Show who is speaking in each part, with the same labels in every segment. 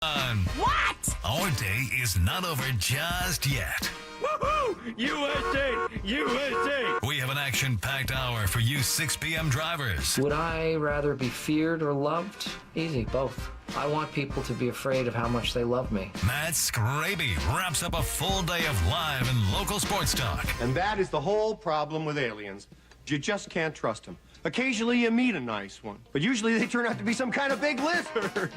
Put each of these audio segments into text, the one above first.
Speaker 1: What?
Speaker 2: Our day is not over just yet.
Speaker 3: Woohoo! USA! USA!
Speaker 2: We have an action-packed hour for you 6 p.m. drivers.
Speaker 4: Would I rather be feared or loved? Easy, both. I want people to be afraid of how much they love me.
Speaker 2: Matt Skraby wraps up a full day of live and local sports talk.
Speaker 5: And that is the whole problem with aliens. You just can't trust them. Occasionally you meet a nice one, but usually they turn out to be some kind of big lizard.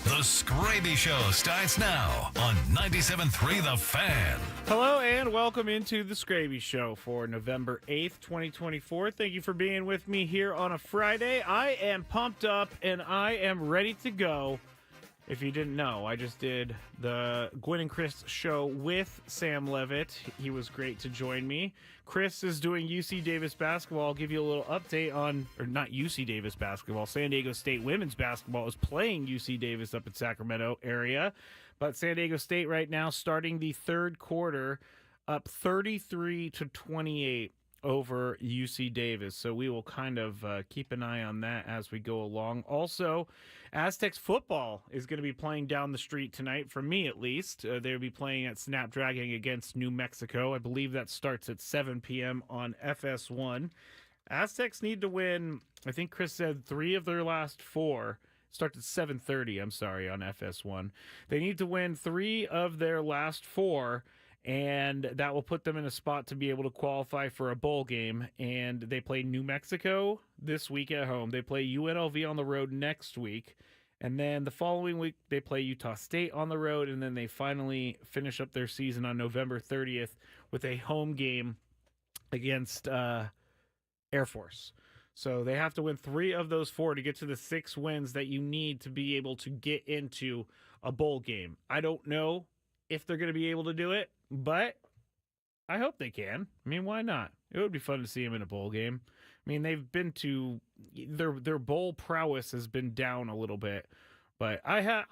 Speaker 2: The Skraby Show starts now on 97.3 The Fan.
Speaker 3: Hello and welcome into the Skraby Show for November 8th, 2024. Thank you for being with me here on a Friday. I am pumped up and I am ready to go. If you didn't know, I just did the Gwen and Chris show with Sam Levitt. He was great to join me. Chris is doing UC Davis basketball. I'll give you a little update on, or not UC Davis basketball, San Diego State women's basketball is playing UC Davis up in Sacramento area. But San Diego State right now starting the third quarter up 33-28 over UC Davis. So we will kind of keep an eye on that as we go along. Also, Aztecs football is going to be playing down the street tonight, for me at least. They'll be playing at Snapdragon against New Mexico. I believe that starts at 7 p.m. on FS1. Aztecs need to win, I think Chris said 3 of their last 4. Starts at 7:30, I'm sorry, on FS1. They need to win 3 of their last 4, and that will put them in a spot to be able to qualify for a bowl game. And they play New Mexico this week at home. They play UNLV on the road next week. And then the following week, they play Utah State on the road. And then they finally finish up their season on November 30th with a home game against Air Force. So they have to win 3 of those 4 to get to the 6 wins that you need to be able to get into a bowl game. I don't know if they're going to be able to do it, but I hope they can. I mean, why not? It would be fun to see them in a bowl game. I mean, they've been to their bowl prowess has been down a little bit, but I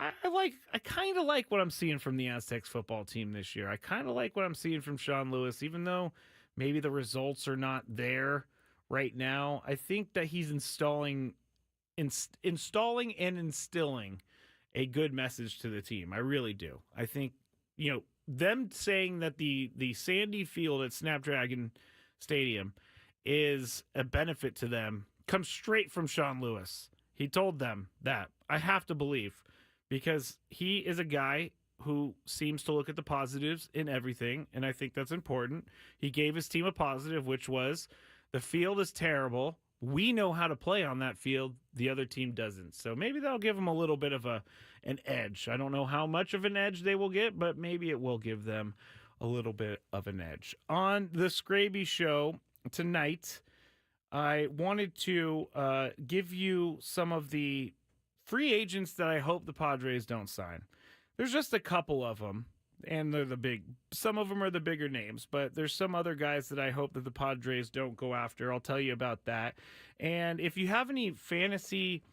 Speaker 3: kind of like what I'm seeing from the Aztecs football team this year. I kind of like what I'm seeing from Sean Lewis, even though maybe the results are not there right now. I think that he's installing and instilling a good message to the team. I really do. I think, them saying that the sandy field at Snapdragon Stadium is a benefit to them comes straight from Sean Lewis. He told them that. I have to believe, because he is a guy who seems to look at the positives in everything, and I think that's important. He gave his team a positive, which was the field is terrible. We know how to play on that field. The other team doesn't. So maybe that'll give them a little bit of an edge. I don't know how much of an edge they will get, but maybe it will give them a little bit of an edge. On the Skraby Show tonight, I wanted to give you some of the free agents that I hope the Padres don't sign. There's just a couple of them. And some of them are the bigger names, but there's some other guys that I hope that the Padres don't go after. I'll tell you about that. And if you have any fantasy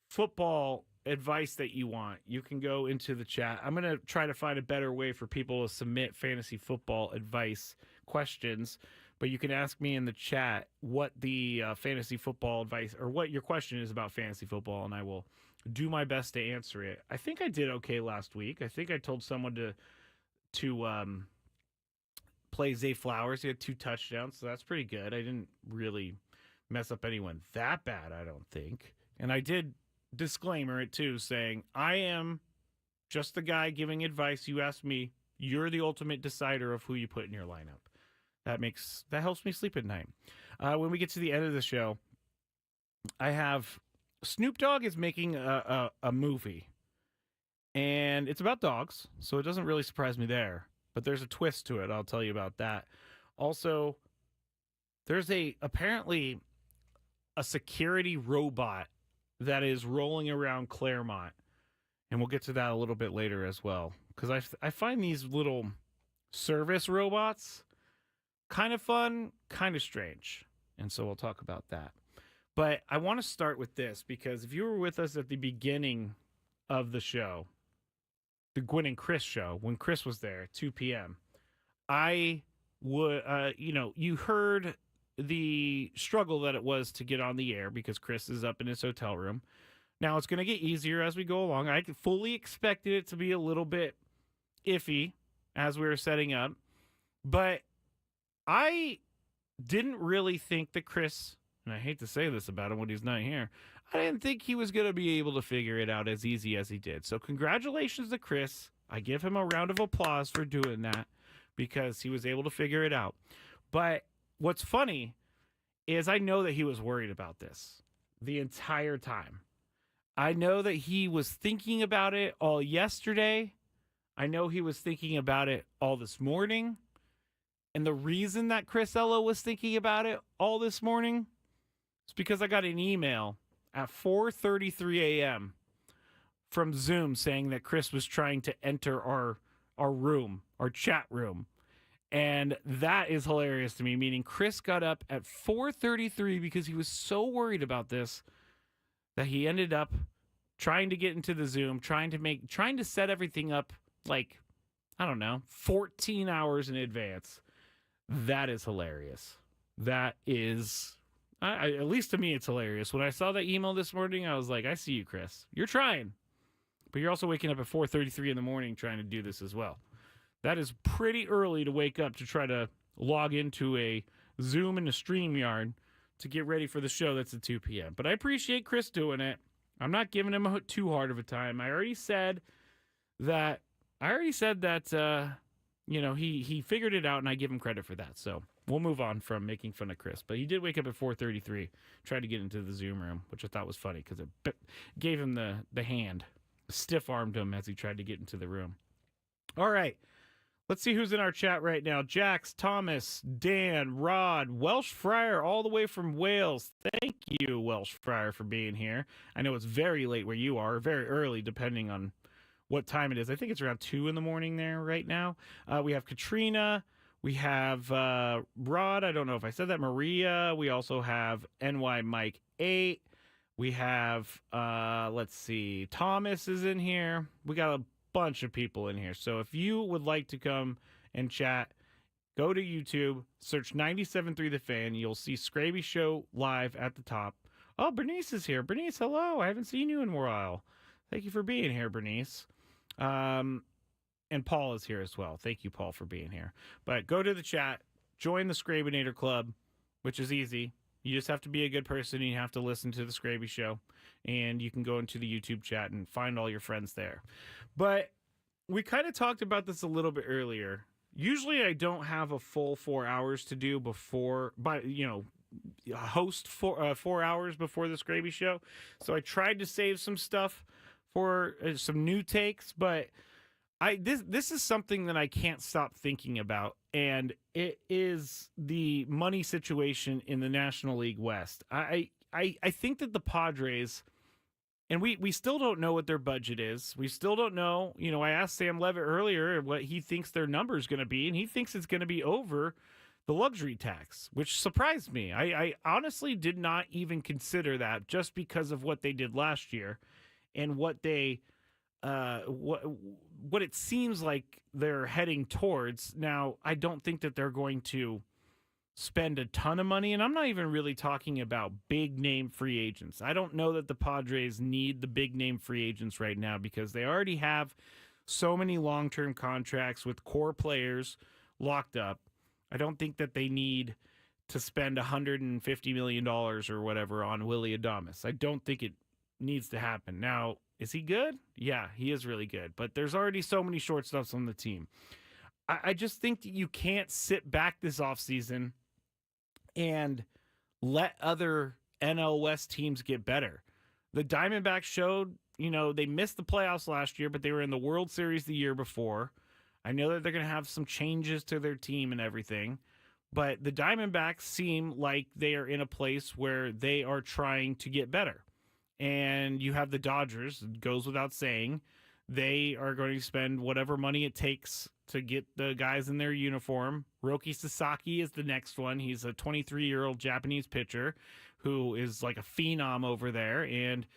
Speaker 3: football advice that you want, you can go into the chat. I'm going to try to find a better way for people to submit fantasy football advice questions, but you can ask me in the chat what the fantasy football advice or what your question is about fantasy football, and I will do my best to answer it. I think I did okay last week. I think I told someone to play Zay Flowers. He had 2 touchdowns, so that's pretty good. I didn't really mess up anyone that bad, I don't think. And I did disclaimer it too, saying I am just the guy giving advice. You ask me, you're the ultimate decider of who you put in your lineup. That helps me sleep at night. When we get to the end of the show, I have Snoop Dogg is making a movie, and it's about dogs, so it doesn't really surprise me there. But there's a twist to it. I'll tell you about that. Also, there's apparently a security robot that is rolling around Claremont, and we'll get to that a little bit later as well, because I find these little service robots kind of fun, kind of strange, and so we'll talk about that. But I want to start with this, because if you were with us at the beginning of the show, the Gwen and Chris show, when Chris was there, 2 p.m., I would, you heard the struggle that it was to get on the air because Chris is up in his hotel room. Now, it's going to get easier as we go along. I fully expected it to be a little bit iffy as we were setting up, but I didn't really think that Chris, and I hate to say this about him when he's not here, I didn't think he was going to be able to figure it out as easy as he did. So congratulations to Chris. I give him a round of applause for doing that because he was able to figure it out. But what's funny is I know that he was worried about this the entire time. I know that he was thinking about it all yesterday. I know he was thinking about it all this morning. And the reason that Chris Ello was thinking about it all this morning is because I got an email at 4:33 a.m. from Zoom saying that Chris was trying to enter our room, our chat room. And that is hilarious to me, meaning Chris got up at 4:33 because he was so worried about this that he ended up trying to get into the Zoom, trying to set everything up like, I don't know, 14 hours in advance. That is hilarious. That is, at least to me, it's hilarious. When I saw that email this morning, I was like, I see you, Chris. You're trying. But you're also waking up at 4:33 in the morning trying to do this as well. That is pretty early to wake up to try to log into a Zoom and a StreamYard to get ready for the show that's at 2 p.m. But I appreciate Chris doing it. I'm not giving him too hard of a time. I already said that he figured it out, and I give him credit for that. So we'll move on from making fun of Chris. But he did wake up at 4:33, tried to get into the Zoom room, which I thought was funny because it gave him the hand, stiff-armed him as he tried to get into the room. All right. Let's see who's in our chat right now. Jax, Thomas, Dan, Rod, Welsh Friar, all the way from Wales. Thank you, Welsh Friar, for being here. I know it's very late where you are, very early, depending on what time it is. I think it's around 2 in the morning there right now. We have Katrina. We have Rod. I don't know if I said that. Maria. We also have NY Mike 8. We have, let's see, Thomas is in here. We got a bunch of people in here. So if you would like to come and chat, go to YouTube, search 97.3 The Fan. You'll see Skraby Show live at the top. Oh, Bernice is here. Bernice, hello. I haven't seen you in a while. Thank you for being here, Bernice. And Paul is here as well. Thank you, Paul, for being here. But go to the chat, join the Skrabinator Club, which is easy. You just have to be a good person. And you have to listen to the Skraby Show, and you can go into the YouTube chat and find all your friends there. But we kind of talked about this a little bit earlier. Usually, I don't have a full 4 hours to do host 4 hours before the Skraby Show. So I tried to save some stuff for some new takes, but this is something that I can't stop thinking about, and it is the money situation in the National League West. I think that the Padres, and we still don't know what their budget is. We still don't know. I asked Sam Levitt earlier what he thinks their number is going to be, and he thinks it's going to be over the luxury tax, which surprised me. I honestly did not even consider that just because of what they did last year and what they what it seems like they're heading towards. Now, I don't think that they're going to spend a ton of money, and I'm not even really talking about big name free agents. I don't know that the Padres need the big name free agents right now because they already have so many long-term contracts with core players locked up. I don't think that they need to spend $150 million or whatever on Willy Adames. I don't think it needs to happen. Now, is he good? Yeah, he is really good. But there's already so many shortstops on the team. I just think that you can't sit back this offseason and let other NL West teams get better. The Diamondbacks showed, they missed the playoffs last year, but they were in the World Series the year before. I know that they're going to have some changes to their team and everything, but the Diamondbacks seem like they are in a place where they are trying to get better. And you have the Dodgers, it goes without saying, they are going to spend whatever money it takes to get the guys in their uniform. Roki Sasaki is the next one. He's a 23-year-old Japanese pitcher who is like a phenom over there. And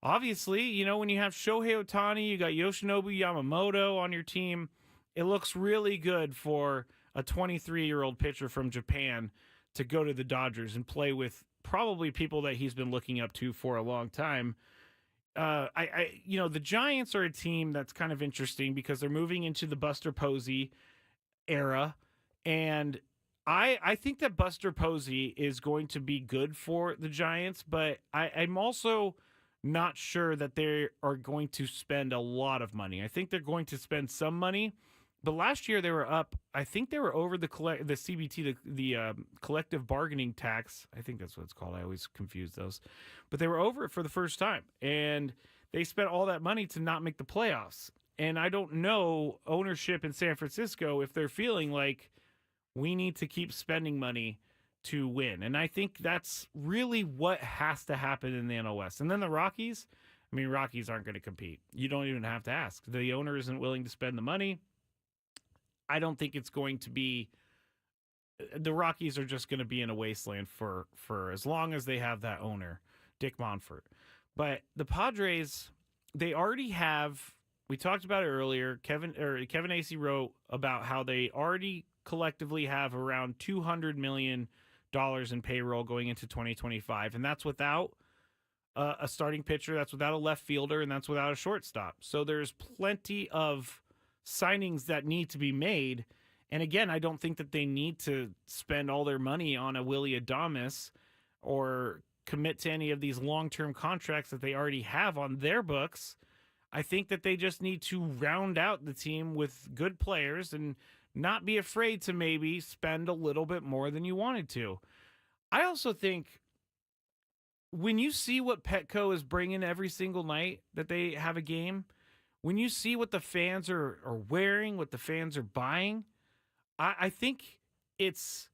Speaker 3: obviously, when you have Shohei Ohtani, you got Yoshinobu Yamamoto on your team, it looks really good for a 23-year-old pitcher from Japan to go to the Dodgers and play with probably people that he's been looking up to for a long time. the Giants are a team that's kind of interesting because they're moving into the Buster Posey era, and I think that Buster Posey is going to be good for the Giants, but I'm also not sure that they are going to spend a lot of money. I think they're going to spend some money, but last year they were up. I think they were over the CBT, the collective bargaining tax. I think that's what it's called. I always confuse those, but they were over it for the first time, and they spent all that money to not make the playoffs. And I don't know ownership in San Francisco if they're feeling like we need to keep spending money to win. And I think that's really what has to happen in the NL West. And then the Rockies, Rockies aren't going to compete. You don't even have to ask. The owner isn't willing to spend the money. I don't think it's going to be. The Rockies are just going to be in a wasteland for as long as they have that owner, Dick Monfort. But the Padres, they already have. We talked about it earlier. Kevin Acee wrote about how they already collectively have around $200 million in payroll going into 2025, and that's without a starting pitcher, that's without a left fielder, and that's without a shortstop. So there's plenty of signings that need to be made. And again, I don't think that they need to spend all their money on a Willy Adames or commit to any of these long-term contracts that they already have on their books. I think that they just need to round out the team with good players and not be afraid to maybe spend a little bit more than you wanted to. I also think when you see what Petco is bringing every single night that they have a game, when you see what the fans are wearing, what the fans are buying, I think it's...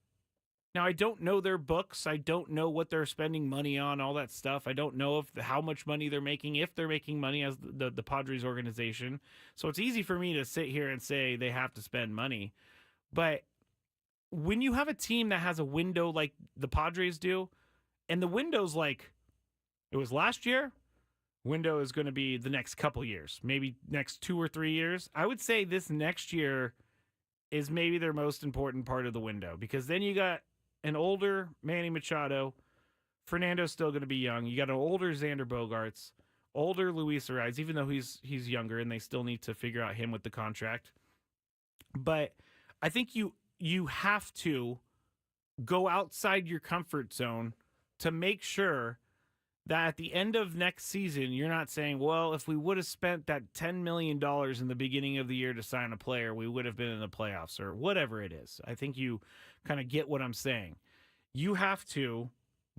Speaker 3: Now, I don't know their books. I don't know what they're spending money on, all that stuff. I don't know how much money they're making, if they're making money as the Padres organization. So it's easy for me to sit here and say they have to spend money. But when you have a team that has a window like the Padres do, and the window's like it was last year, window is going to be the next couple years, maybe next 2 or 3 years. I would say this next year is maybe their most important part of the window, because then you got an older Manny Machado. Fernando's still going to be young. You got an older Xander Bogaerts, older Luis Ariz, even though he's younger, and they still need to figure out him with the contract. But I think you have to go outside your comfort zone to make sure that at the end of next season, you're not saying, well, if we would have spent that $10 million in the beginning of the year to sign a player, we would have been in the playoffs or whatever it is. I think you kind of get what I'm saying. You have to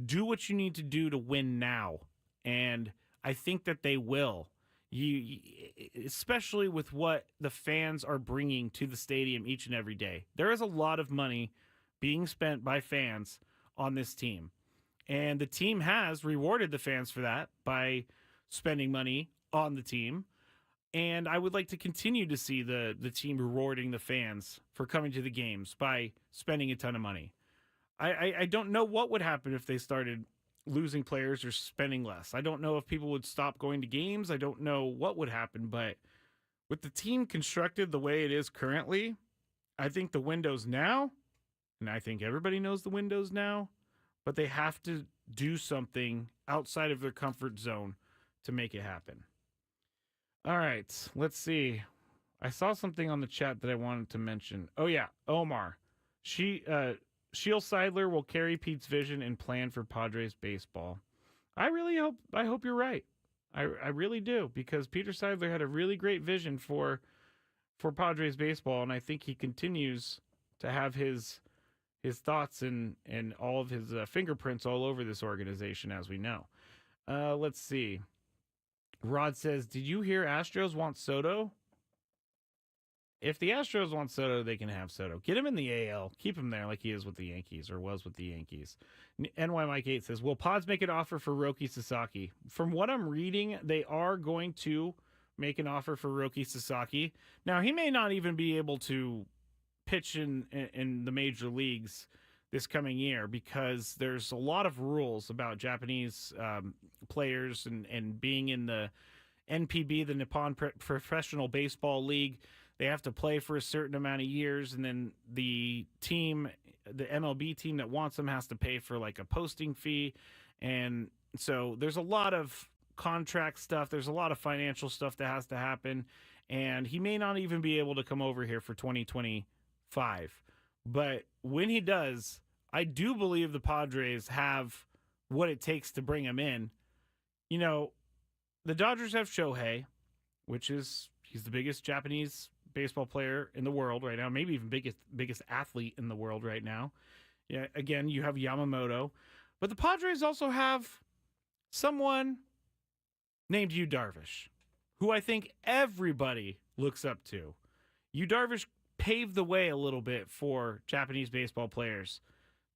Speaker 3: do what you need to do to win now. And I think that they will. You, especially with what the fans are bringing to the stadium each and every day. There is a lot of money being spent by fans on this team. And the team has rewarded the fans for that by spending money on the team. And I would like to continue to see the team rewarding the fans for coming to the games by spending a ton of money. I don't know what would happen if they started losing players or spending less. I don't know if people would stop going to games. I don't know what would happen. But with the team constructed the way it is currently, I think the window's now, and I think everybody knows the window's now, but they have to do something outside of their comfort zone to make it happen. All right, let's see. I saw something on the chat that I wanted to mention. Oh, yeah, Omar. Sheil Seidler will carry Pete's vision and plan for Padres baseball. I hope you're right. I really do, because Peter Seidler had a really great vision for Padres baseball, and I think he continues to have his thoughts and all of his fingerprints all over this organization, as we know. Let's see. Rod says, did you hear Astros want Soto? If the Astros want Soto, they can have Soto. Get him in the AL. Keep him there like he is with the Yankees, or was with the Yankees. NY Mike 8 says, will Pods make an offer for Roki Sasaki? From what I'm reading, they are going to make an offer for Roki Sasaki. Now, he may not even be able to pitch in the major leagues this coming year, because there's a lot of rules about Japanese players and being in the NPB, the Nippon Professional Baseball League. They have to play for a certain amount of years, and then the MLB team that wants them has to pay for like a posting fee. And so there's a lot of contract stuff. There's a lot of financial stuff that has to happen, and he may not even be able to come over here for 2025. But when he does, I do believe the Padres have what it takes to bring him in. You know, the Dodgers have Shohei, he's the biggest Japanese baseball player in the world right now, maybe even biggest athlete in the world right now. Yeah, again, you have Yamamoto, but the Padres also have someone named Yu Darvish, who I think everybody looks up to. Yu Darvish paved the way a little bit for Japanese baseball players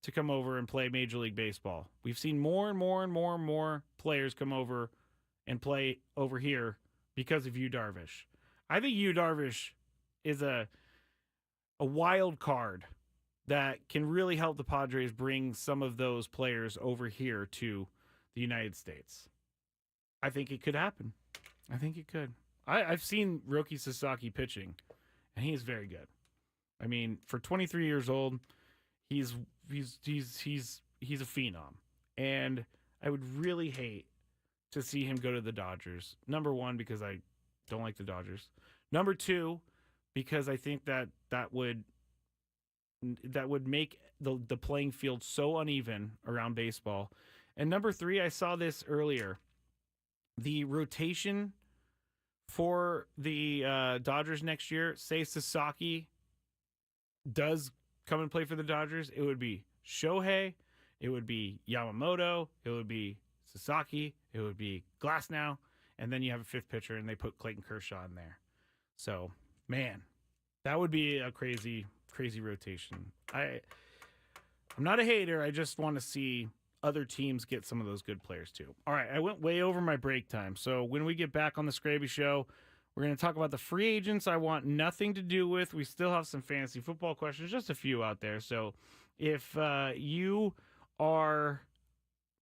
Speaker 3: to come over and play Major League Baseball. We've seen more and more and more and more players come over and play over here because of Yu Darvish. I think Yu Darvish is a wild card that can really help the Padres bring some of those players over here to the United States. I think it could happen. I think it could. I've seen Roki Sasaki pitching, and he is very good. I mean, for 23 years old, he's a phenom, and I would really hate to see him go to the Dodgers. Number one, because I don't like the Dodgers. Number two, because I think that would make the playing field so uneven around baseball. And number three, I saw this earlier. The rotation for the Dodgers next year, say Sasaki does come and play for the Dodgers, it would be Shohei, it would be Yamamoto, it would be Sasaki, it would be Glasnow, and then you have a fifth pitcher, and they put Clayton Kershaw in there. So, man, that would be a crazy, crazy rotation. I'm not a hater. I just want to see other teams get some of those good players too. All right, I went way over my break time. So when we get back on the Skraby Show, we're going to talk about the free agents I want nothing to do with. We still have some fantasy football questions, just a few out there. So if you are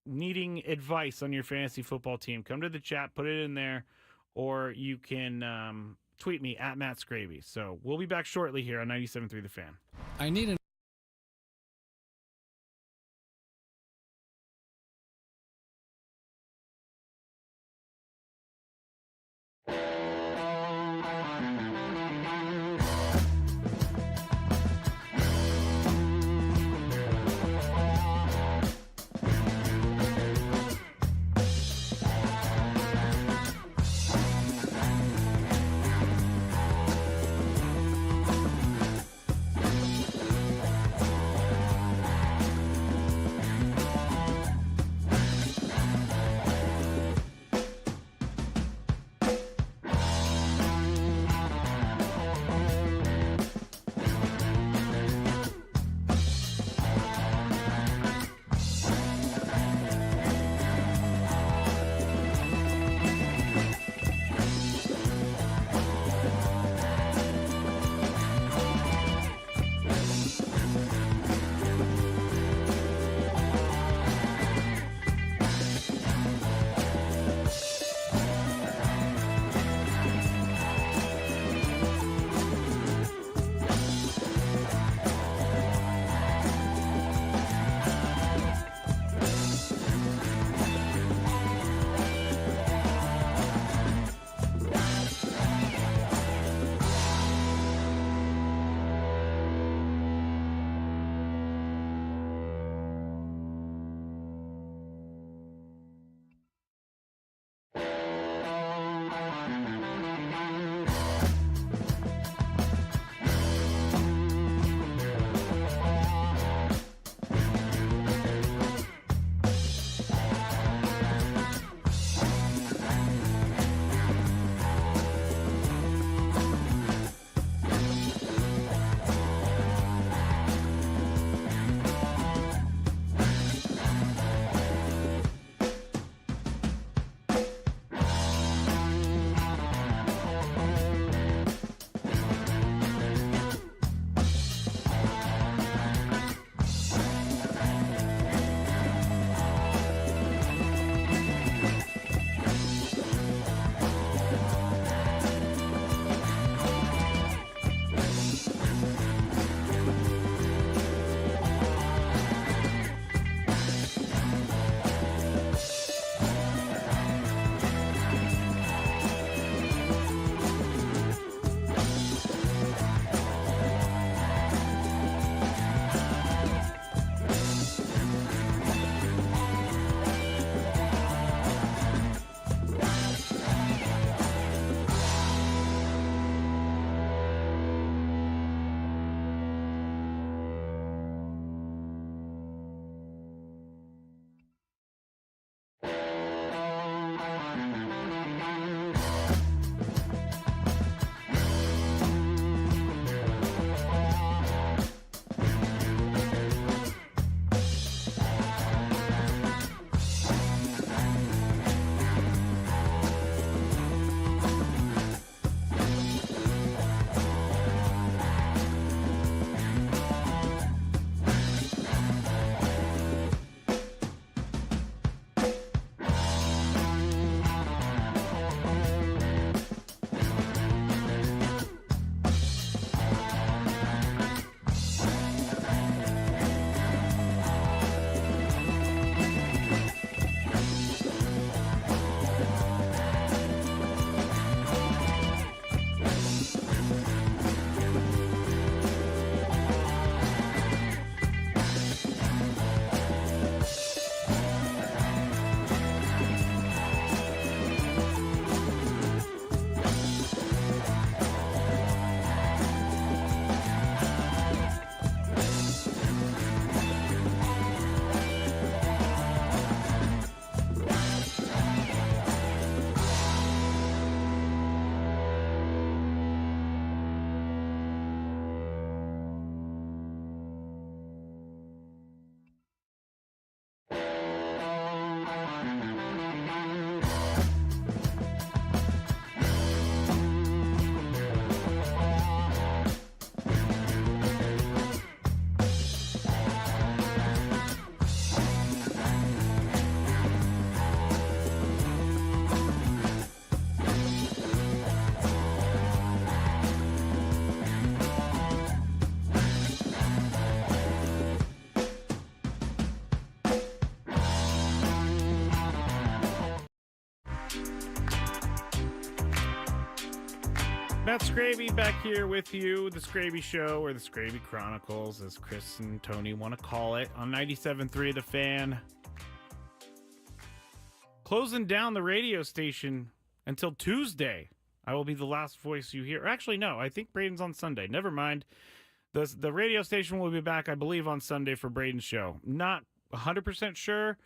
Speaker 3: needing advice on your fantasy football team, come to the chat, put it in there, or you can tweet me at Matt Skraby. So we'll be back shortly here on 97.3 The Fan.
Speaker 1: I need an
Speaker 3: Matt Skraby back here with you, the Skraby Show, or the Skraby Chronicles, as Chris and Tony want to call it, on 97.3 The Fan. Closing down the radio station until Tuesday. I will be the last voice you hear. Actually, no, I think Braden's on Sunday. Never mind. The radio station will be back, I believe, on Sunday for Braden's show. Not 100% sure,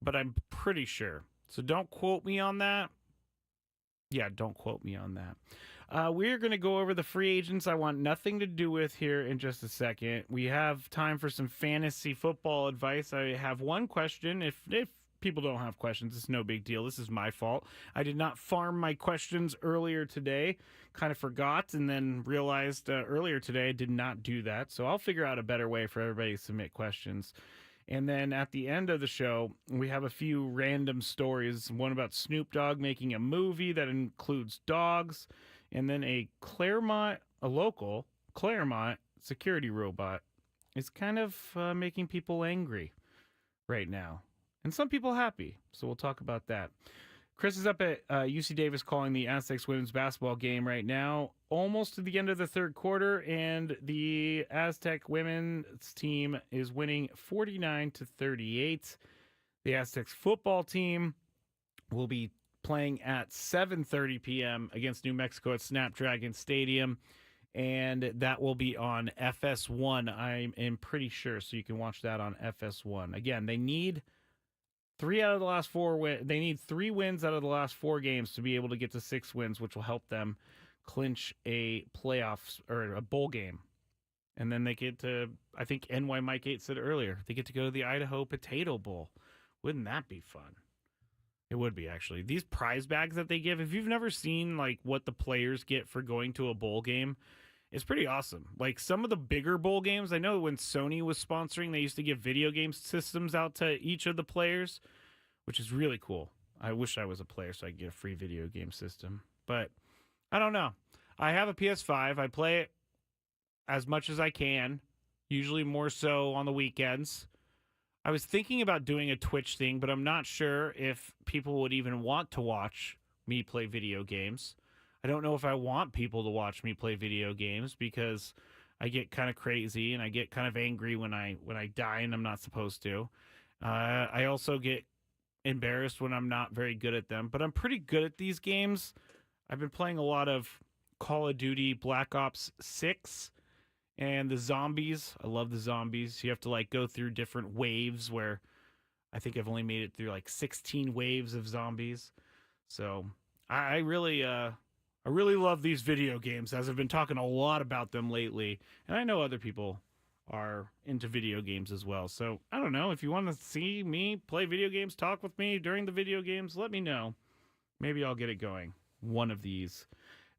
Speaker 3: but I'm pretty sure. So don't quote me on that. Yeah, don't quote me on that. We're going to go over the free agents I want nothing to do with here in just a second. We have time for some fantasy football advice. I have one question. If people don't have questions, it's no big deal. This is my fault. I did not farm my questions earlier today. Kind of forgot and then realized earlier today I did not do that. So I'll figure out a better way for everybody to submit questions. And then at the end of the show, we have a few random stories. One about Snoop Dogg making a movie that includes dogs. And then a local Claremont security robot is kind of making people angry right now. And some people happy. So we'll talk about that. Chris is up at UC Davis calling the Aztecs women's basketball game right now. Almost to the end of the third quarter. And the Aztec women's team is winning 49-38. The Aztecs football team will be playing at 7:30 p.m. against New Mexico at Snapdragon Stadium, and that will be on FS1. I am pretty sure, so you can watch that on FS1. Again, they need 3 out of the last 4 They need 3 wins out of the last 4 games to be able to get to 6 wins, which will help them clinch a playoffs or a bowl game. And then they get to, I think NY Mike 8 said earlier, they get to go to the Idaho Potato Bowl. Wouldn't that be fun? It would be, actually. These prize bags that they give, if you've never seen like what the players get for going to a bowl game, it's pretty awesome. Like some of the bigger bowl games, I know when Sony was sponsoring, they used to give video game systems out to each of the players, which is really cool. I wish I was a player so I could get a free video game system. But I don't know. I have a PS5. I play it as much as I can, usually more so on the weekends. I was thinking about doing a Twitch thing, but I'm not sure if people would even want to watch me play video games. I don't know if I want people to watch me play video games because I get kind of crazy and I get kind of angry when I die and I'm not supposed to. I also get embarrassed when I'm not very good at them, but I'm pretty good at these games. I've been playing a lot of Call of Duty Black Ops 6. And the zombies, I love the zombies. You have to like go through different waves where I think I've only made it through like 16 waves of zombies. So I really love these video games, as I've been talking a lot about them lately. And I know other people are into video games as well. So I don't know, if you want to see me play video games, talk with me during the video games, let me know. Maybe I'll get it going one of these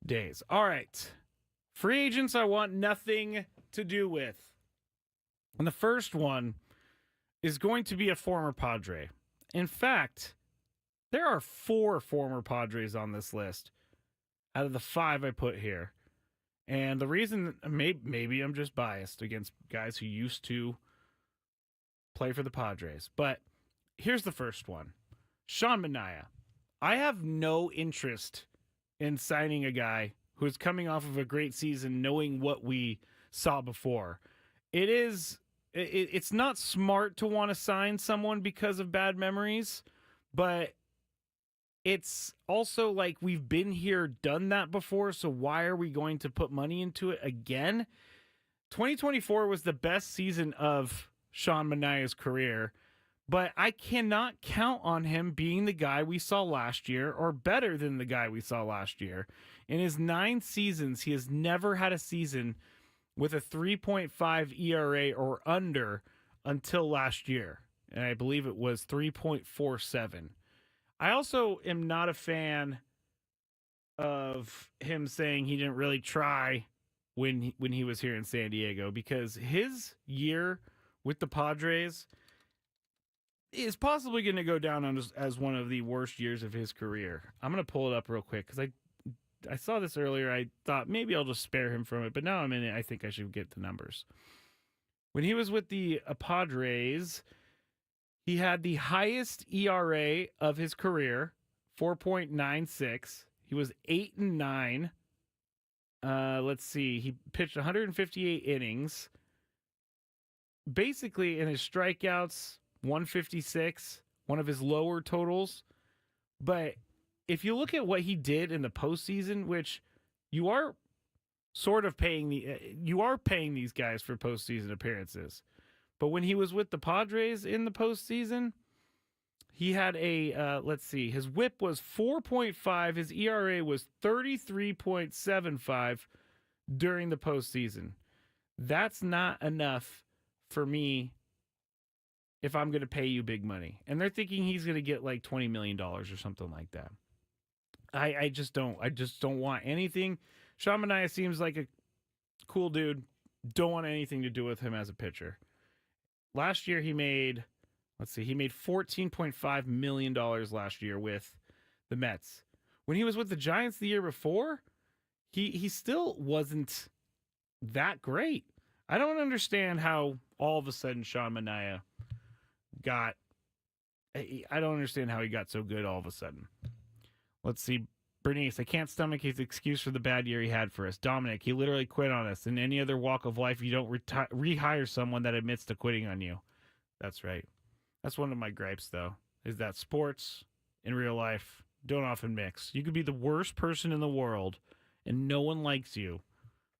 Speaker 3: days. All right. Free agents I want nothing to do with. And the first one is going to be a former Padre. In fact, there are 4 former Padres on this list out of the 5 I put here. And the reason, maybe I'm just biased against guys who used to play for the Padres. But here's the first one. Sean Manaea. I have no interest in signing a guy who is coming off of a great season, knowing what we saw before. It's not smart to want to sign someone because of bad memories, but it's also like we've been here, done that before, so why are we going to put money into it again? 2024 was the best season of Sean Manaea's career, but I cannot count on him being the guy we saw last year or better than the guy we saw last year. In his 9 seasons, he has never had a season with a 3.5 ERA or under until last year. And I believe it was 3.47. I also am not a fan of him saying he didn't really try when he was here in San Diego, because his year with the Padres is possibly going to go down as one of the worst years of his career. I'm going to pull it up real quick because I saw this earlier. I thought maybe I'll just spare him from it, but now I'm in it. I think I should get the numbers. When he was with the Padres, he had the highest ERA of his career, 4.96. He was 8-9 Let's see. He pitched 158 innings. Basically, in his strikeouts, 156, one of his lower totals. But if you look at what he did in the postseason, which you are sort of paying these guys for postseason appearances. But when he was with the Padres in the postseason, he had let's see, his WHIP was 4.5, his ERA was 33.75 during the postseason. That's not enough for me if I'm going to pay you big money. And they're thinking he's going to get like $20 million or something like that. I just don't want anything. Sean Manaea seems like a cool dude. Don't want anything to do with him as a pitcher. Last year he made $14.5 million last year with the Mets. When he was with the Giants the year before, he still wasn't that great. I don't understand how all of a sudden Sean Manaea I don't understand how he got so good all of a sudden. Let's see. Bernice, I can't stomach his excuse for the bad year he had for us. Dominic, he literally quit on us. In any other walk of life, you don't rehire someone that admits to quitting on you. That's right. That's one of my gripes, though, is that sports in real life don't often mix. You could be the worst person in the world, and no one likes you.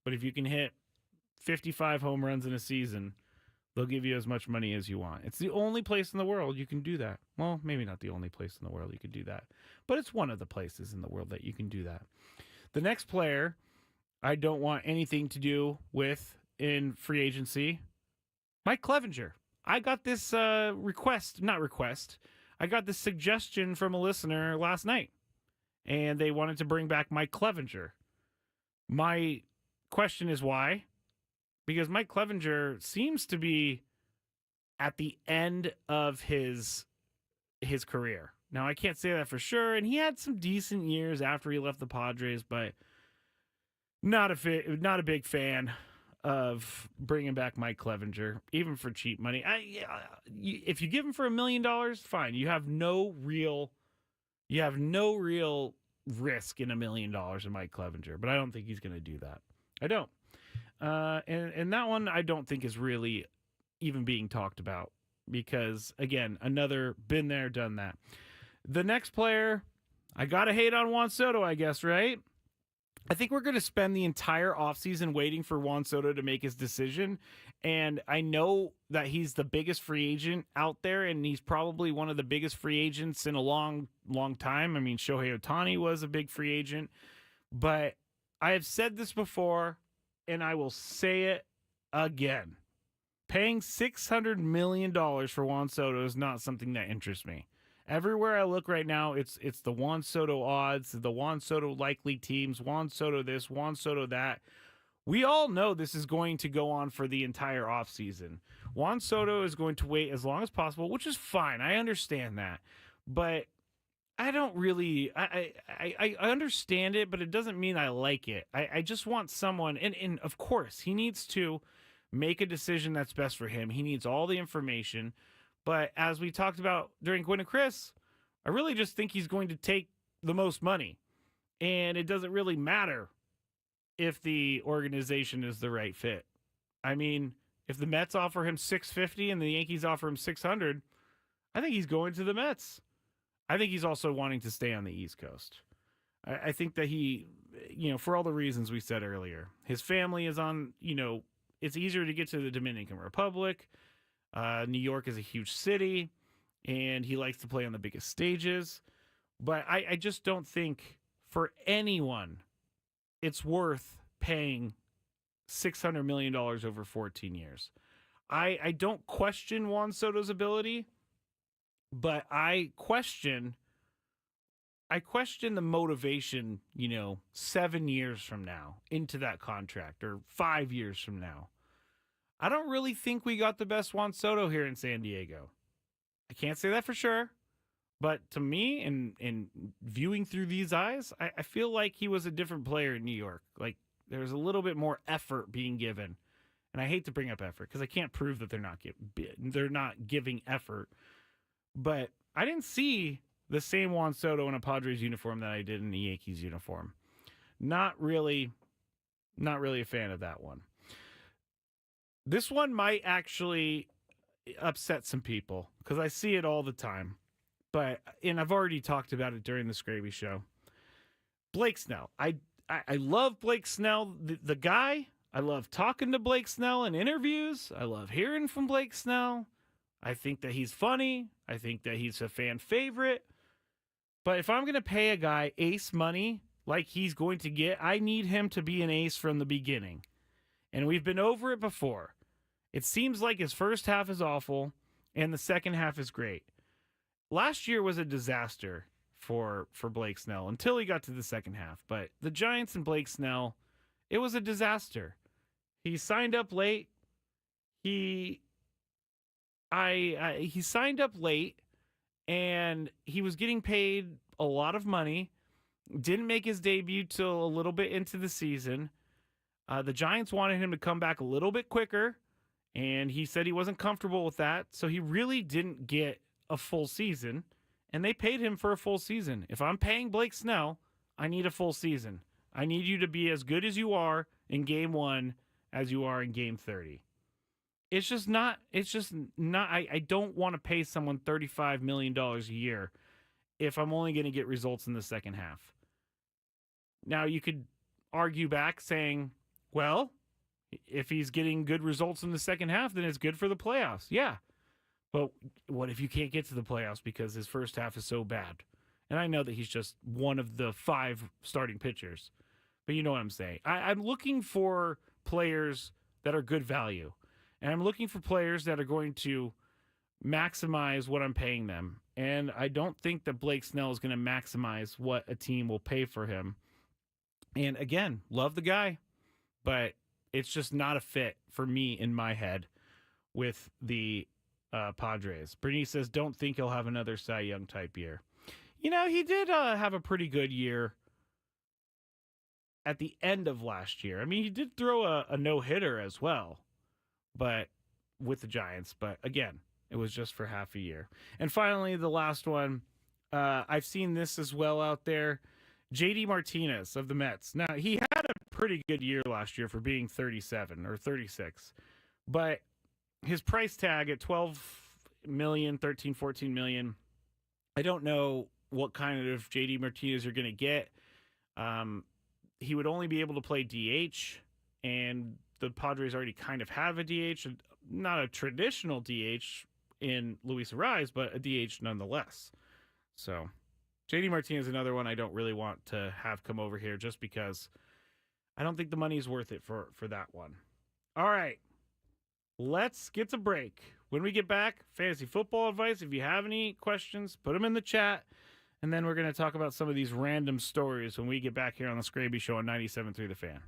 Speaker 3: But if you can hit 55 home runs in a season, they'll give you as much money as you want. It's the only place in the world you can do that. Well, maybe not the only place in the world you could do that, but it's one of the places in the world that you can do that. The next player I don't want anything to do with in free agency, Mike Clevenger. I got this I got this suggestion from a listener last night, and they wanted to bring back Mike Clevenger. My question is why? Because Mike Clevenger seems to be at the end of his career. Now, I can't say that for sure, and he had some decent years after he left the Padres, but not a big fan of bringing back Mike Clevenger, even for cheap money. If you give him for $1 million, fine. You have no real risk in $1 million in Mike Clevenger, but I don't think he's going to do that. I don't. And that one I don't think is really even being talked about because, again, another been there, done that. The next player, I got to hate on Juan Soto, I guess, right? I think we're going to spend the entire offseason waiting for Juan Soto to make his decision. And I know that he's the biggest free agent out there, and he's probably one of the biggest free agents in a long, long time. I mean, Shohei Ohtani was a big free agent. But I have said this before, and I will say it again. Paying $600 million for Juan Soto is not something that interests me. Everywhere I look right now, it's the Juan Soto odds, the Juan Soto likely teams, Juan Soto this, Juan Soto that. We all know this is going to go on for the entire offseason. Juan Soto is going to wait as long as possible, which is fine. I understand that. But I don't really, I understand it, but it doesn't mean I like it. I just want someone, and of course, he needs to make a decision that's best for him. He needs all the information. But as we talked about during Gwynn and Chris, I really just think he's going to take the most money. And it doesn't really matter if the organization is the right fit. I mean, if the Mets offer him $650 and the Yankees offer him $600, I think he's going to the Mets. I think he's also wanting to stay on the East Coast. I think that he, for all the reasons we said earlier, his family is on, it's easier to get to the Dominican Republic. New York is a huge city, and he likes to play on the biggest stages. But I just don't think for anyone it's worth paying $600 million over 14 years. I don't question Juan Soto's ability, but I question the motivation, 7 years from now into that contract or 5 years from now. I don't really think we got the best Juan Soto here in San Diego. I can't say that for sure. But to me, in viewing through these eyes, I feel like he was a different player in New York. Like, there was a little bit more effort being given. And I hate to bring up effort because I can't prove that they're not giving effort. But I didn't see the same Juan Soto in a Padres uniform that I did in the Yankees uniform. Not really Not really a fan of that one. This one might actually upset some people because I see it all the time. And I've already talked about it during the Skraby Show. Blake Snell. I love Blake Snell, the guy. I love talking to Blake Snell in interviews. I love hearing from Blake Snell. I think that he's funny. I think that he's a fan favorite. But if I'm going to pay a guy ace money like he's going to get, I need him to be an ace from the beginning. And we've been over it before. It seems like his first half is awful and the second half is great. Last year was a disaster for Blake Snell until he got to the second half. But the Giants and Blake Snell, it was a disaster. He signed up late. He signed up late and he was getting paid a lot of money. Didn't make his debut till a little bit into the season. The Giants wanted him to come back a little bit quicker, and he said he wasn't comfortable with that. So he really didn't get a full season, and they paid him for a full season. If I'm paying Blake Snell, I need a full season. I need you to be as good as you are in game 1 as you are in game 30. It's just not, I don't want to pay someone $35 million a year if I'm only going to get results in the second half. Now, you could argue back saying, well, if he's getting good results in the second half, then it's good for the playoffs. Yeah. But what if you can't get to the playoffs because his first half is so bad? And I know that he's just one of the 5 starting pitchers. But you know what I'm saying. I'm looking for players that are good value. And I'm looking for players that are going to maximize what I'm paying them. And I don't think that Blake Snell is going to maximize what a team will pay for him. And again, love the guy, but it's just not a fit for me in my head with the Padres. Bernice says, don't think he'll have another Cy Young type year. You know, he did have a pretty good year at the end of last year. I mean, he did throw a no-hitter as well, but with the Giants. But again, it was just for half a year. And finally, the last one, I've seen this as well out there. JD Martinez of the Mets. Now, he had a pretty good year last year for being 37 or 36, but his price tag at 12 million, 13, 14 million, I don't know what kind of JD Martinez you're going to get. He would only be able to play DH, and the Padres already kind of have a DH, not a traditional DH in Luis Ariz, but a DH nonetheless. So JD Martinez is another one I don't really want to have come over here just because I don't think the money is worth it for that one. All right, let's get to break. When we get back, fantasy football advice. If you have any questions, put them in the chat. And then we're going to talk about some of these random stories when we get back here on the Skraby Show on 97.3 The Fan.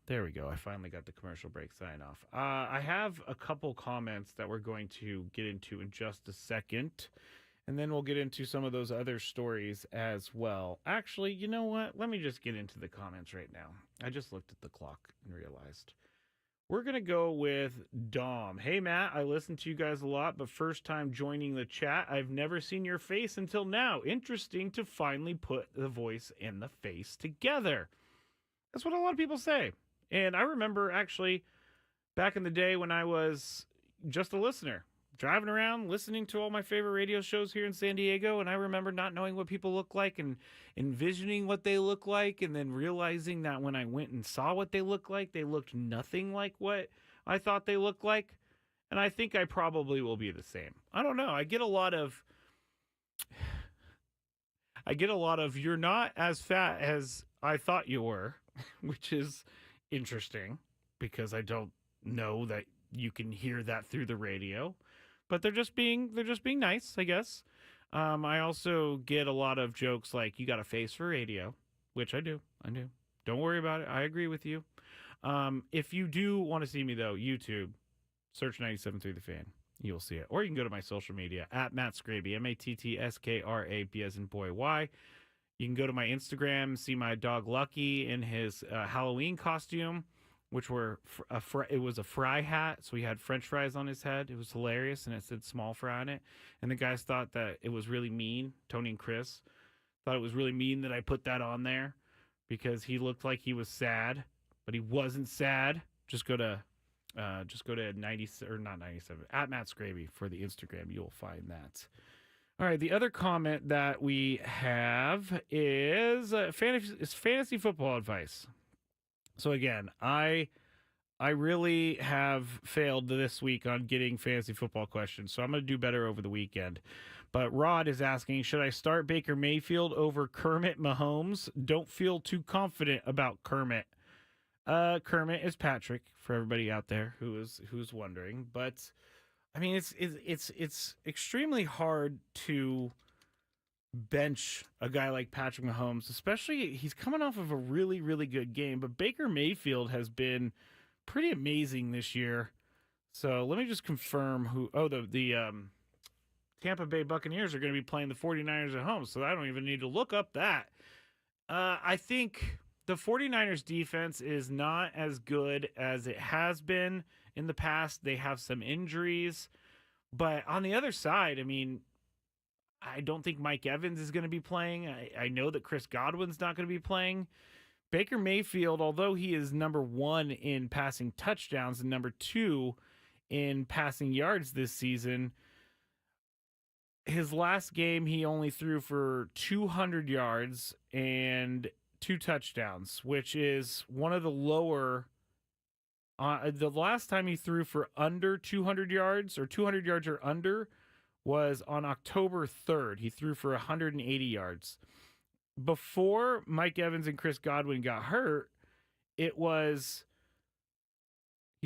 Speaker 3: There we go. I finally got the commercial break sign off. I have a couple comments that we're going to get into in just a second, and then we'll get into some of those other stories as well. Actually, you know what? Let me just get into the comments right now. I just looked at the clock and realized. We're going to go with Dom. Hey, Matt, I listen to you guys a lot, but first time joining the chat. I've never seen your face until now. Interesting to finally put the voice and the face together. That's what a lot of people say. And I remember actually back in the day when I was just a listener, driving around, listening to all my favorite radio shows here in San Diego. And I remember not knowing what people look like and envisioning what they look like. And then realizing that when I went and saw what they looked like, they looked nothing like what I thought they looked like. And I think I probably will be the same. I don't know. I get a lot of, you're not as fat as I thought you were, which is interesting because I don't know that you can hear that through the radio, but they're just being nice, I guess. I also get a lot of jokes like, you got a face for radio, which I do. Don't worry about it. I agree with you. If you do want to see me though, YouTube, search 97.3 The Fan. You'll see it. Or you can go to my social media at Matt Skraby, MattsKraby as in boy, Y. You can go to my Instagram, see my dog Lucky in his Halloween costume, which it was a fry hat, so he had French fries on his head. It was hilarious, and it said small fry on it. And the guys thought that it was really mean. Tony and Chris thought it was really mean that I put that on there because he looked like he was sad, but he wasn't sad. Just go to 90 or not 97 at Matt Skraby for the Instagram. You'll find that. All right, the other comment that we have is fantasy football advice. So again, I really have failed this week on getting fantasy football questions, so I'm going to do better over the weekend. But Rod is asking, should I start Baker Mayfield over Kermit Mahomes? Don't feel too confident about Kermit. Kermit is Patrick, for everybody out there who's wondering, but I mean, it's extremely hard to bench a guy like Patrick Mahomes, especially he's coming off of a really, really good game. But Baker Mayfield has been pretty amazing this year. So let me just confirm the Tampa Bay Buccaneers are going to be playing the 49ers at home. So I don't even need to look up that. I think the 49ers defense is not as good as it has been in the past. They have some injuries, but on the other side, I mean, I don't think Mike Evans is going to be playing. I know that Chris Godwin's not going to be playing. Baker Mayfield, although he is number 1 in passing touchdowns and number 2 in passing yards this season, his last game he only threw for 200 yards and 2 touchdowns, which is one of the lower. The last time he threw for under 200 yards or 200 yards or under was on October 3rd. He threw for 180 yards. Before Mike Evans and Chris Godwin got hurt, he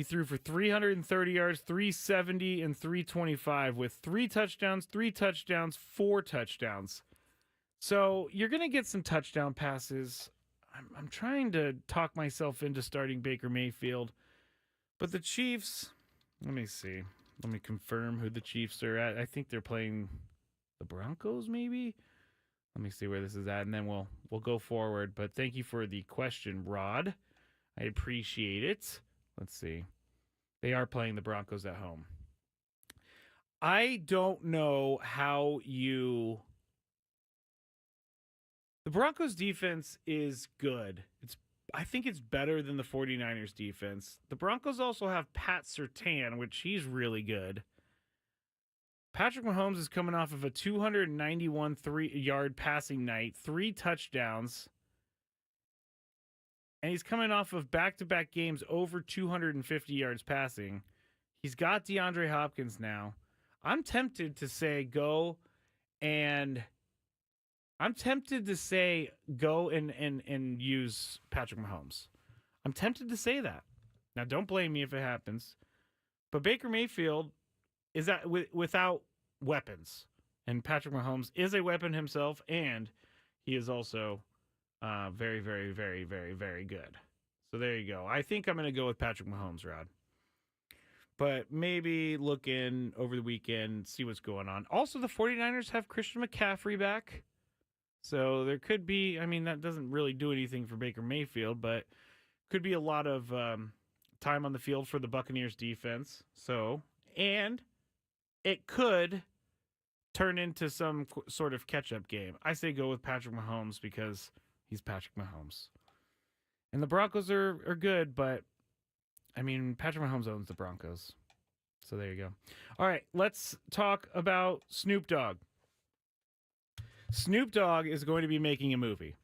Speaker 3: threw for 330 yards, 370, and 325 with 3 touchdowns, 4 touchdowns. So you're going to get some touchdown passes. I'm trying to talk myself into starting Baker Mayfield. But the Chiefs, let me see. Let me confirm who the Chiefs are at. I think they're playing the Broncos, maybe? Let me see where this is at, and then we'll go forward. But thank you for the question, Rod. I appreciate it. Let's see. They are playing the Broncos at home. I don't know how you... The Broncos defense is good. I think it's better than the 49ers defense. The Broncos also have Pat Surtain, which he's really good. Patrick Mahomes is coming off of a 291 3-yard passing night, 3 touchdowns. And he's coming off of back-to-back games over 250 yards passing. He's got DeAndre Hopkins now. I'm tempted to say go and use Patrick Mahomes. I'm tempted to say that. Now, don't blame me if it happens. But Baker Mayfield is without weapons. And Patrick Mahomes is a weapon himself, and he is also very, very, very, very, very good. So there you go. I think I'm going to go with Patrick Mahomes, Rod. But maybe look in over the weekend, see what's going on. Also, the 49ers have Christian McCaffrey back. So there could be, I mean, that doesn't really do anything for Baker Mayfield, but could be a lot of time on the field for the Buccaneers defense. So, and it could turn into some sort of catch-up game. I say go with Patrick Mahomes because he's Patrick Mahomes. And the Broncos are good, but I mean, Patrick Mahomes owns the Broncos. So there you go. All right, let's talk about Snoop Dogg. Snoop Dogg is going to be making a movie.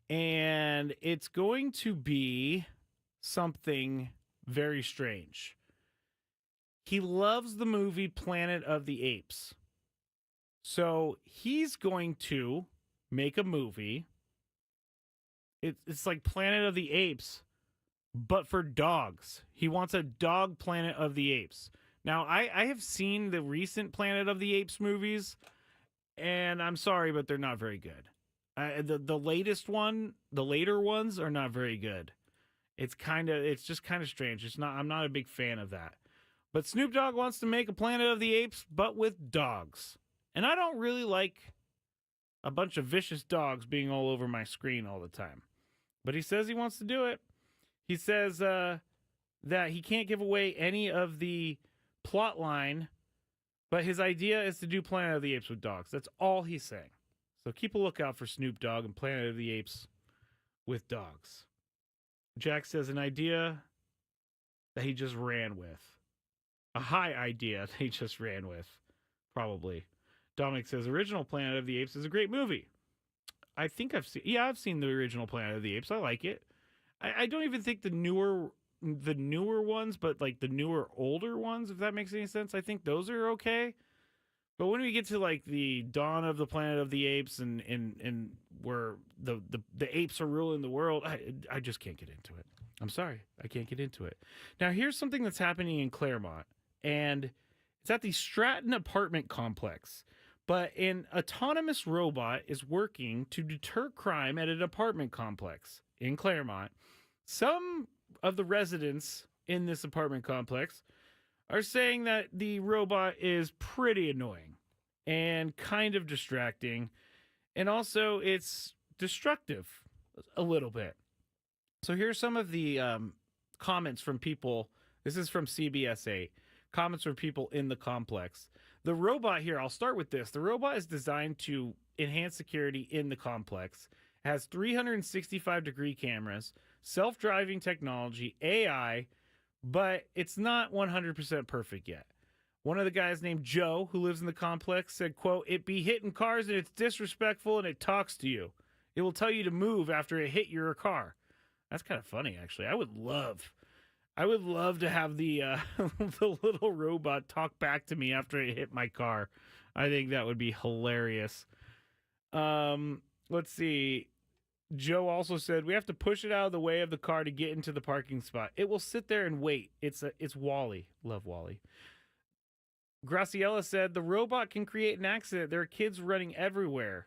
Speaker 3: And it's going to be something very strange. He loves the movie Planet of the Apes. So he's going to make a movie. It's like Planet of the Apes, but for dogs. He wants a dog Planet of the Apes. Now, I have seen the recent Planet of the Apes movies, and I'm sorry, but they're not very good. The latest one, the later ones are not very good. It's just kind of strange. I'm not a big fan of that. But Snoop Dogg wants to make a Planet of the Apes, but with dogs. And I don't really like a bunch of vicious dogs being all over my screen all the time. But he says he wants to do it. He says that he can't give away any of the plot line, but his idea is to do Planet of the Apes with dogs. That's all he's saying. So keep a lookout for Snoop Dogg and Planet of the Apes with dogs. Jack says an idea that he just ran with. A high idea that he just ran with. Probably. Dominic says original Planet of the Apes is a great movie. I think I've seen the original Planet of the Apes. I like it. I don't even think the newer ones, but like the newer older ones, if that makes any sense. I think those are okay. But when we get to like the dawn of the Planet of the Apes and where the apes are ruling the world, I just can't get into it. I'm sorry, I can't get into it. Now here's something that's happening in Claremont, and it's at the Stratton apartment complex. But an autonomous robot is working to deter crime at an apartment complex in Claremont. Some of the residents in this apartment complex are saying that the robot is pretty annoying and kind of distracting. And also it's destructive a little bit. So here's some of the comments from people. This is from CBS 8. Comments from people in the complex. The robot here, I'll start with this. The robot is designed to enhance security in the complex. It has 365-degree cameras, self-driving technology, AI, but it's not 100% perfect yet. One of the guys named Joe, who lives in the complex, said, quote, "It be hitting cars and it's disrespectful and it talks to you. It will tell you to move after it hit your car." That's kind of funny, actually. I would love to have the the little robot talk back to me after it hit my car. I think that would be hilarious. Let's see. Joe also said, "We have to push it out of the way of the car to get into the parking spot. It will sit there and wait. It's Wally. Love Wally." Graciela said, "The robot can create an accident. There are kids running everywhere."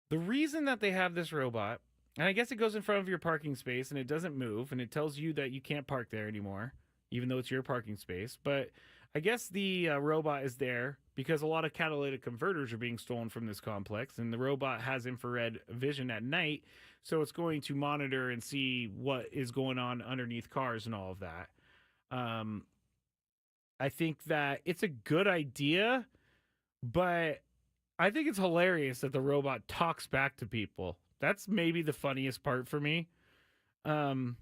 Speaker 3: The reason that they have this robot, and I guess it goes in front of your parking space and it doesn't move and it tells you that you can't park there anymore, even though it's your parking space. But I guess the robot is there because a lot of catalytic converters are being stolen from this complex, and the robot has infrared vision at night, so it's going to monitor and see what is going on underneath cars and all of that. I think that it's a good idea, but I think it's hilarious that the robot talks back to people. That's maybe the funniest part for me. Joe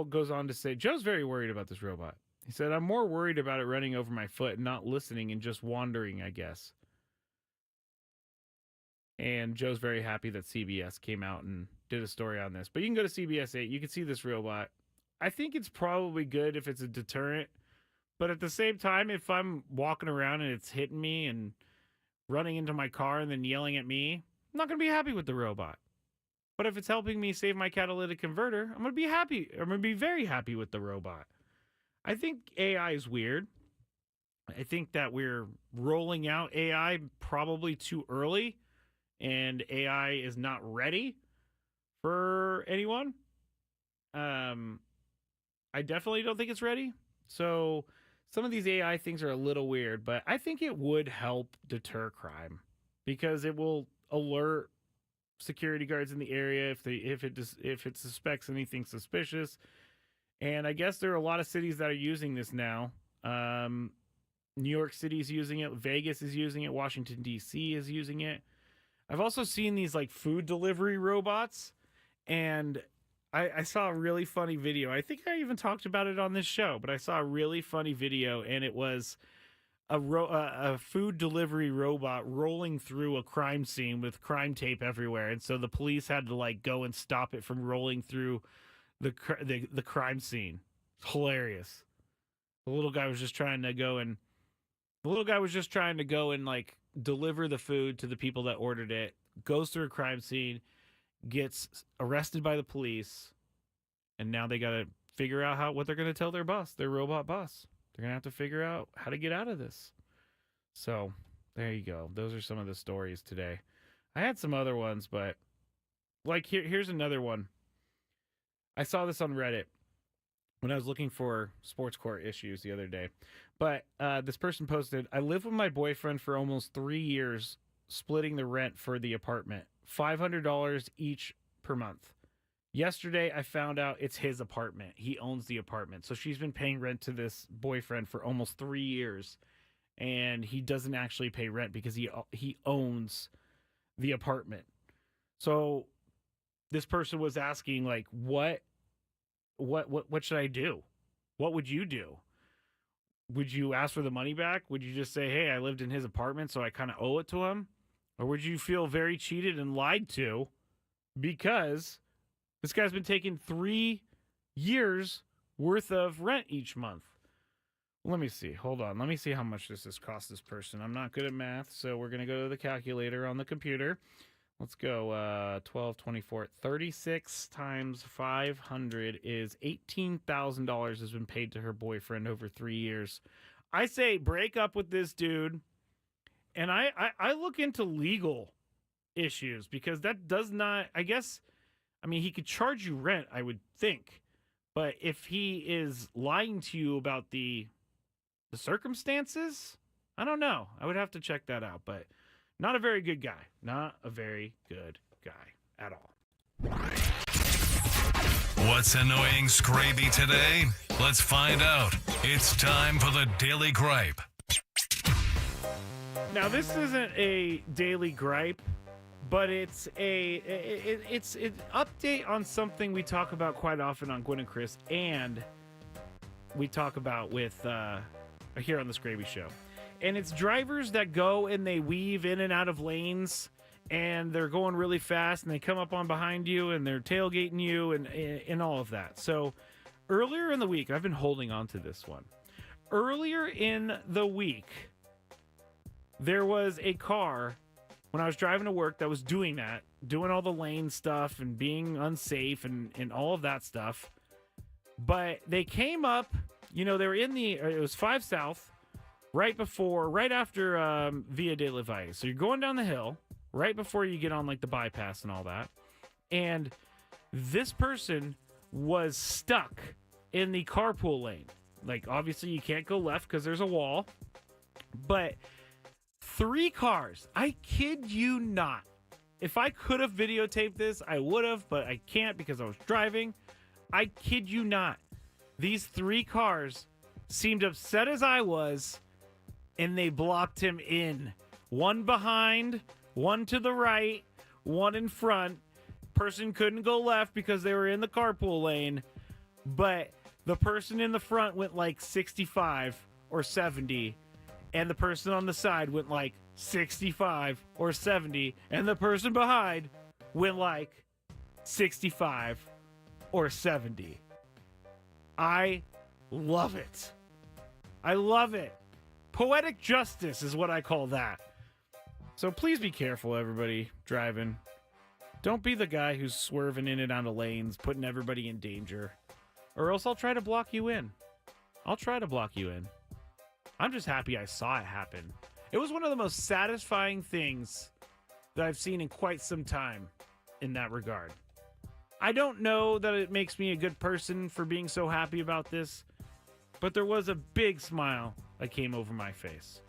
Speaker 3: goes on to say, Joe's very worried about this robot. He said, "I'm more worried about it running over my foot and not listening and just wandering, I guess." And Joe's very happy that CBS came out and did a story on this. But you can go to CBS 8. You can see this robot. I think it's probably good if it's a deterrent. But at the same time, if I'm walking around and it's hitting me and running into my car and then yelling at me, I'm not going to be happy with the robot. But if it's helping me save my catalytic converter, I'm going to be happy. I'm going to be very happy with the robot. I think AI is weird. I think that we're rolling out AI probably too early, and AI is not ready for anyone. I definitely don't think it's ready. So some of these AI things are a little weird, but I think it would help deter crime because it will alert security guards in the area if it suspects anything suspicious. And I guess there are a lot of cities that are using this now. New York City is using it. Vegas is using it. Washington, D.C. is using it. I've also seen these like food delivery robots, and I saw a really funny video. I think I even talked about it on this show, but I saw a really funny video, and it was a food delivery robot rolling through a crime scene with crime tape everywhere, and so the police had to like go and stop it from rolling through the crime scene. It's hilarious. The little guy was just trying to go and like deliver the food to the people that ordered it. Goes through a crime scene, gets arrested by the police, and now they got to figure out what they're going to tell their robot boss. They're going to have to figure out how to get out of this. So there you go. Those are some of the stories today. I had some other ones, but like here's another one. I saw this on Reddit when I was looking for sports court issues the other day. But this person posted, I lived with my boyfriend for almost 3 years, splitting the rent for the apartment, $500 each per month. Yesterday, I found out it's his apartment. He owns the apartment. So she's been paying rent to this boyfriend for almost 3 years. And he doesn't actually pay rent because he owns the apartment. So this person was asking, like, what should I do? What would you do? Would you ask for the money back? Would you just say, hey, I lived in his apartment, so I kind of owe it to him? Or would you feel very cheated and lied to because this guy's been taking 3 years worth of rent each month? Let me see. Hold on. Let me see how much this has cost this person. I'm not good at math, so we're going to go to the calculator on the computer. Let's go 12, 24, 36 times 500 is $18,000 has been paid to her boyfriend over 3 years. I say break up with this dude. And I look into legal issues because that does not, I guess, I mean, he could charge you rent, I would think. But if he is lying to you about the circumstances, I don't know. I would have to check that out. But not a very good guy. Not a very good guy at all.
Speaker 2: What's annoying Skraby today? Let's find out. It's time for the Daily Gripe.
Speaker 3: Now, this isn't a daily gripe, but it's an update on something we talk about quite often on Gwen and Chris, and we talk about with here on the Skraby Show. And it's drivers that go and they weave in and out of lanes, and they're going really fast, and they come up on behind you, and they're tailgating you, and all of that. So earlier in the week, I've been holding on to this one. Earlier in the week, there was a car when I was driving to work that was doing that, doing all the lane stuff and being unsafe and all of that stuff. But they came up, they were it was 5 South, right after Via de la Valle. So you're going down the hill right before you get on like the bypass and all that. And this person was stuck in the carpool lane. Like, obviously you can't go left because there's a wall, but 3 cars, I kid you not. If I could have videotaped this, I would have, but I can't because I was driving. I kid you not. These 3 cars seemed upset as I was, and they blocked him in. One behind, one to the right, one in front. Person couldn't go left because they were in the carpool lane, but the person in the front went like 65 or 70. And the person on the side went like 65 or 70. And the person behind went like 65 or 70. I love it. I love it. Poetic justice is what I call that. So please be careful, everybody driving. Don't be the guy who's swerving in and out of lanes, putting everybody in danger. Or else I'll try to block you in. I'll try to block you in. I'm just happy I saw it happen. It was one of the most satisfying things that I've seen in quite some time in that regard. I don't know that it makes me a good person for being so happy about this, but there was a big smile that came over my face.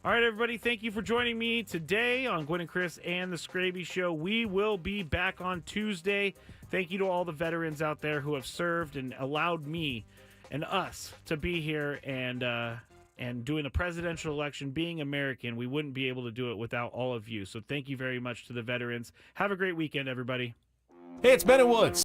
Speaker 3: All right, everybody, thank you for joining me today on Gwen and Chris and the Skraby Show. We will be back on Tuesday. Thank you to all the veterans out there who have served and allowed me and us to be here and doing the presidential election, being American. We wouldn't be able to do it without all of you. So thank you very much to the veterans. Have a great weekend, everybody.
Speaker 1: Hey, it's Ben and Woods.